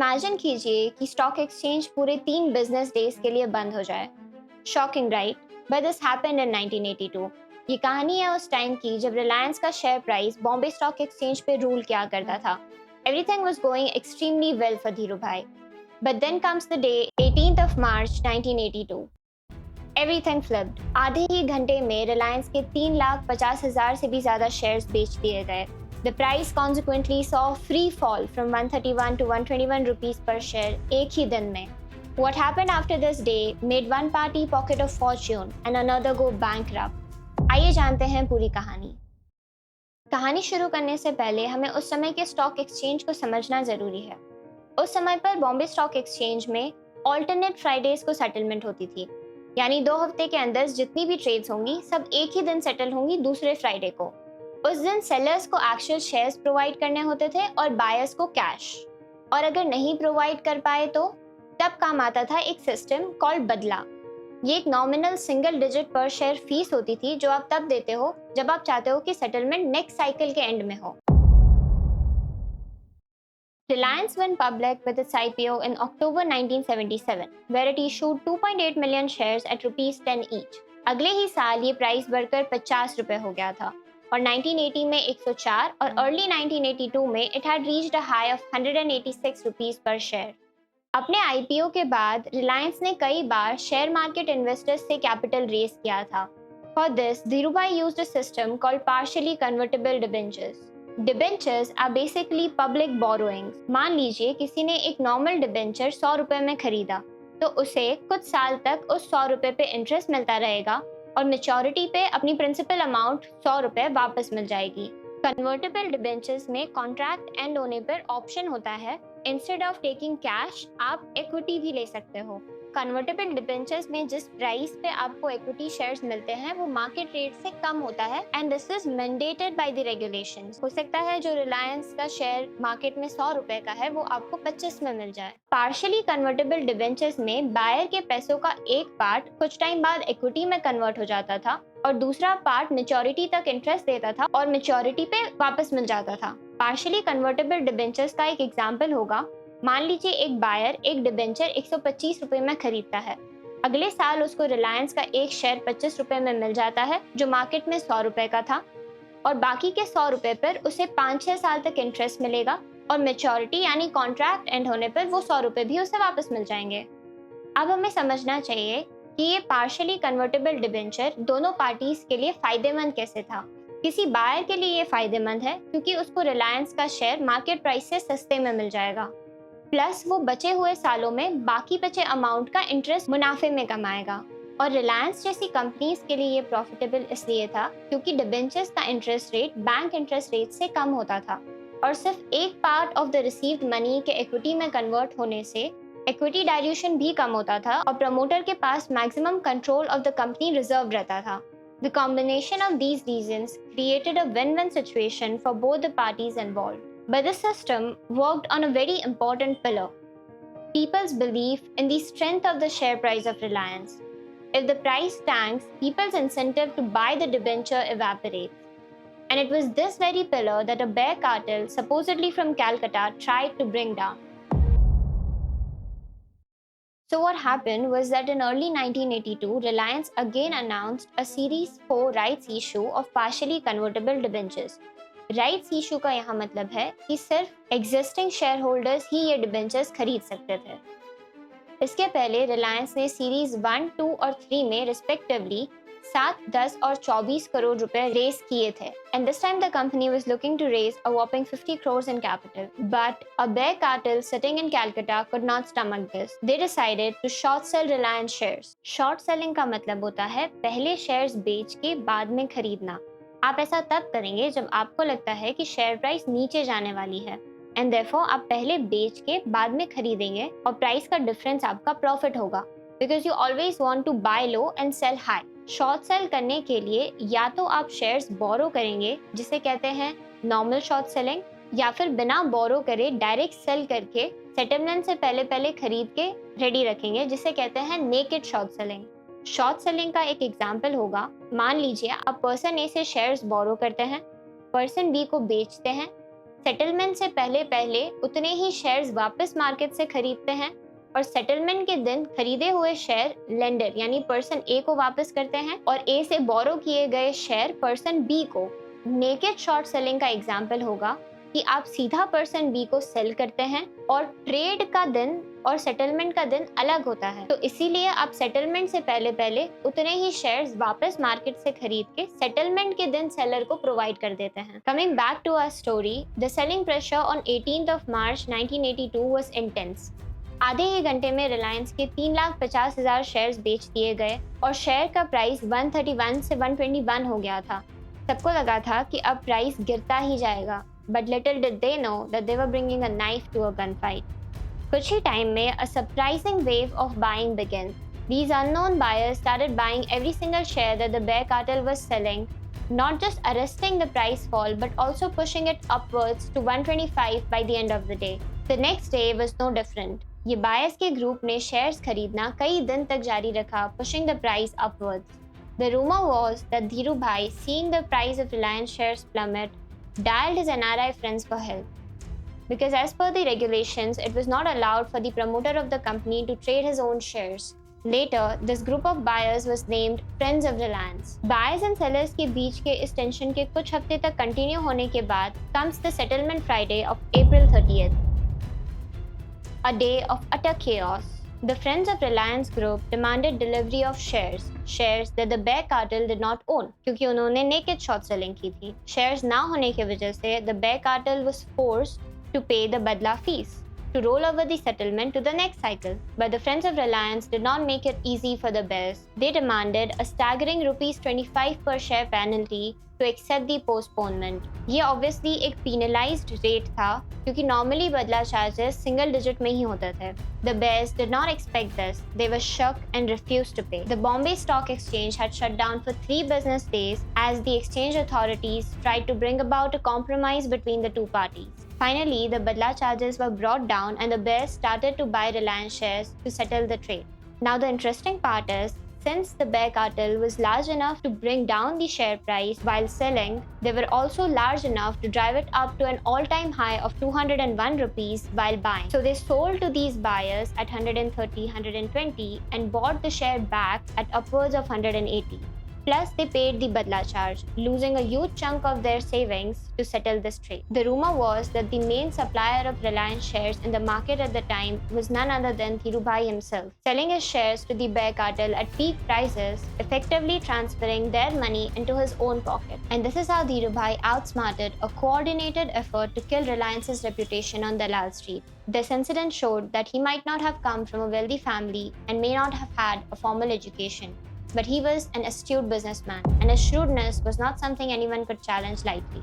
Imagine कीजिए कि stock exchange पूरे 3 बिजनेस डेज के लिए बंद हो जाए। Shocking right, but this happened in 1982। ये कहानी है उस टाइम की जब रिलायंस का share price Bombay stock exchange पे रूल किया करता था। Everything was going extremely well for Dhiru bhai. But then comes the day 18th of March 1982। Everything flipped. आधे ही घंटे में रिलायंस के 3,50,000 से भी ज्यादा शेयर्स बेच दिए गए। The price consequently saw free fall from 131 to 121 rupees per share एक ही दिन में। What happened after this day made one party pocket a fortune and another go bankrupt। आइए जानते हैं पूरी कहानी। कहानी शुरू करने से पहले हमें उस समय के स्टॉक एक्सचेंज को समझना जरूरी है। उस समय पर बॉम्बे स्टॉक एक्सचेंज में ऑल्टरनेट फ्राइडेज को सेटलमेंट होती थी, यानी 2 हफ्ते के अंदर जितनी भी ट्रेड्स होंगी सब एक ही दिन सेटल होंगी दूसरे फ्राइडे को। उस दिन सेलर्स को एक्चुअल शेयर्स प्रोवाइड करने होते थे और बायर्स को कैश, और अगर नहीं प्रोवाइड कर पाए तो तब काम आता था एक सिस्टम कॉल्ड बदला। ये एक नॉमिनल सिंगल डिजिट पर शेयर फीस होती थी जो आप तब देते हो जब आप चाहते हो कि सेटलमेंट नेक्स्ट साइकिल के एंड में हो। Reliance went public with its IPO in October 1977, where it issued 2.8 million shares at rupees 10 each. अगले ही साल ये प्राइस बढ़कर 50 रुपए हो गया था और 1980 में 104 और अर्ली 1982 में it had reached a high of 186 rupees पर शेयर। अपने आईपीओ के बाद रिलायंस ने कई बार शेयर मार्केट इन्वेस्टर्स से कैपिटल रेज किया था। For this Dhirubhai used a system called partially convertible debentures. Debentures are basically public borrowings. मान लीजिए किसी ने एक नॉर्मल डिबेंचर 100 रुपए में खरीदा, तो उसे कुछ साल तक उस 100 रुपए पे इंटरेस्ट मिलता रहेगा और मेच्योरिटी पे अपनी प्रिंसिपल अमाउंट 100 रुपए वापस मिल जाएगी। कन्वर्टेबल डिबेंचर्स में कॉन्ट्रैक्ट एंड होने पर ऑप्शन होता है, इंस्टेड ऑफ टेकिंग कैश आप इक्विटी भी ले सकते हो। कन्वर्टेबल डिबेंचर्स में जिस प्राइस पे आपको इक्विटी शेयर्स मिलते हैं वो मार्केट रेट से कम होता है and this is mandated by the regulations. हो सकता है जो रिलायंस का शेयर मार्केट में 100 रुपए का है वो आपको 25 में मिल जाए। पार्शियली कन्वर्टेबल डिबेंचर्स में बायर के पैसों का एक पार्ट कुछ टाइम बाद इक्विटी में कन्वर्ट हो जाता था और दूसरा पार्ट मेच्योरिटी तक इंटरेस्ट देता था और मेच्योरिटी पे वापस मिल जाता था। पार्शियली कन्वर्टेबल डिबेंचर्स का एक एग्जांपल होगा, मान लीजिए एक बायर एक डिबेंचर 125 रुपए में खरीदता है। अगले साल उसको रिलायंस का एक शेयर 25 रुपए में मिल जाता है जो मार्केट में 100 रुपए का था, और बाकी के 100 रुपए पर उसे 5-6 साल तक इंटरेस्ट मिलेगा और मेच्योरिटी यानी कॉन्ट्रैक्ट एंड होने पर वो 100 रुपए भी उसे वापस मिल जाएंगे। अब हमें समझना चाहिए कि ये पार्शियली कन्वर्टेबल डिबेंचर दोनों पार्टीज के लिए फायदेमंद कैसे था। किसी बायर के लिए ये फायदेमंद है क्योंकि उसको रिलायंस का शेयर मार्केट प्राइस से सस्ते में मिल जाएगा, प्लस वो बचे हुए सालों में बाकी बचे अमाउंट का इंटरेस्ट मुनाफे में कमाएगा। और रिलायंस जैसी कंपनीज के लिए ये प्रॉफिटेबल इसलिए था क्योंकि डिबेंचर्स का interest rate bank interest rate से कम होता था और सिर्फ एक part of the received money के इक्विटी में कन्वर्ट होने से इक्विटी डाइल्यूशन भी कम होता था और प्रमोटर के पास maximum control of the company reserve रहता था। The combination of these reasons created a win-win situation for both the parties involved. But the system worked on a very important pillar: people's belief in the strength of the share price of Reliance. If the price tanks, people's incentive to buy the debenture evaporates. And it was this very pillar that a bear cartel, supposedly from Calcutta, tried to bring down. So what happened was that in early 1982, Reliance again announced a Series 4 rights issue of partially convertible debentures. Rights issue का यहाँ मतलब है कि सिर्फ existing share holders ही ये debentures खरीद सकते थे। इसके पहले रिलायंस ने सीरीज 1, 2 और 3 में रिस्पेक्टिवली 7, 10 और 24 करोड़ रुपए रेज किए थे and this time the company was looking to raise a whopping 50 crores in capital, but a bear cartel sitting in Calcutta could not stomach this. They decided to short sell Reliance shares. Short selling का मतलब होता है पहले shares बेच के बाद में खरीदना। आप ऐसा तब करेंगे जब आपको लगता है कि शेयर प्राइस नीचे जाने वाली है एंड देयरफॉर आप पहले बेच के बाद में खरीदेंगे और प्राइस का डिफरेंस आपका प्रॉफिट होगा, because you always want to buy low and sell high. Short sell करने के लिए या तो आप शेयर्स बोरो करेंगे जिसे कहते हैं नॉर्मल शॉर्ट सेलिंग, या फिर बिना बोरो करे डायरेक्ट सेल करके सेटलमेंट से पहले पहले खरीद के रेडी रखेंगे जिसे कहते हैं naked short selling. Short selling का एक एग्जाम्पल होगा, मान लीजिए आप पर्सन ए से शेयर्स बोरो करते हैं, पर्सन बी को बेचते हैं, सेटलमेंट से पहले पहले उतने ही शेयर्स वापस मार्केट से खरीदते हैं और सेटलमेंट के दिन खरीदे हुए शेयर लेंडर यानी पर्सन ए को वापस करते हैं और ए से बोरो किए गए शेयर पर्सन बी को। नेकेड शॉर्ट सेलिंग का एग्जाम्पल होगा कि आप सीधा पर्सन बी को सेल करते हैं और ट्रेड का दिन और सेटलमेंट का दिन अलग होता है, तो इसीलिए आप सेटलमेंट से पहले पहले उतने ही शेयर्स वापस मार्केट से खरीद के सेटलमेंट के दिन सेलर को प्रोवाइड कर देते हैं। Coming back to our story, the selling pressure on 18th of March 1982 was intense. आधे ही घंटे में रिलायंस के 3,50,000 शेयर्स बेच दिए गए और शेयर का प्राइस 131 से 121 हो गया था। सबको लगा था कि अब प्राइस गिरता ही जाएगा, but little did they know that they were bringing a knife to a gunfight. कुछ ही टाइम में a surprising wave of buying began. These unknown buyers started buying every single share that the bear cartel was selling, not just arresting the price fall but also pushing it upwards to 125 by the end of the day. The next day was no different. ये buyers के group ने shares खरीदना कई दिन तक जारी रखा, pushing the price upwards. The rumor was that Dhiru Bhai, seeing the price of Reliance shares plummet, dialed his NRI friends for help. Because as per the regulations, it was not allowed for the promoter of the company to trade his own shares. Later, this group of buyers was named Friends of Reliance. Buyers and sellers के बीच के इस tension के कुछ हफ्ते तक continue होने के बाद comes the settlement Friday of April 30th. A day of utter chaos. The Friends of Reliance Group demanded delivery of shares that the bear cartel did not own, क्योंकि उन्होंने naked short selling की थी। Shares ना होने की वजह से the bear cartel was forced to pay the badla fees to roll over the settlement to the next cycle. But the Friends of Reliance did not make it easy for the bears. They demanded a staggering ₹25 per share penalty to accept the postponement. ये obviously एक penalized rate था क्योंकि normally बदला charges single digit में ही होते थे। The bears did not expect this. They were shocked and refused to pay. The Bombay Stock Exchange had shut down for 3 business days as the exchange authorities tried to bring about a compromise between the two parties. Finally, the badla charges were brought down and the bears started to buy Reliance shares to settle the trade. Now the interesting part is, since the bear cartel was large enough to bring down the share price while selling, they were also large enough to drive it up to an all-time high of 201 rupees while buying. So they sold to these buyers at 130, 120 and bought the share back at upwards of 180. Plus, they paid the badla charge, losing a huge chunk of their savings to settle this trade. The rumor was that the main supplier of Reliance shares in the market at the time was none other than Dhirubhai himself, selling his shares to the bear cartel at peak prices, effectively transferring their money into his own pocket. And this is how Dhirubhai outsmarted a coordinated effort to kill Reliance's reputation on Dalal Street. This incident showed that he might not have come from a wealthy family and may not have had a formal education. But he was an astute businessman, and his shrewdness was not something anyone could challenge lightly.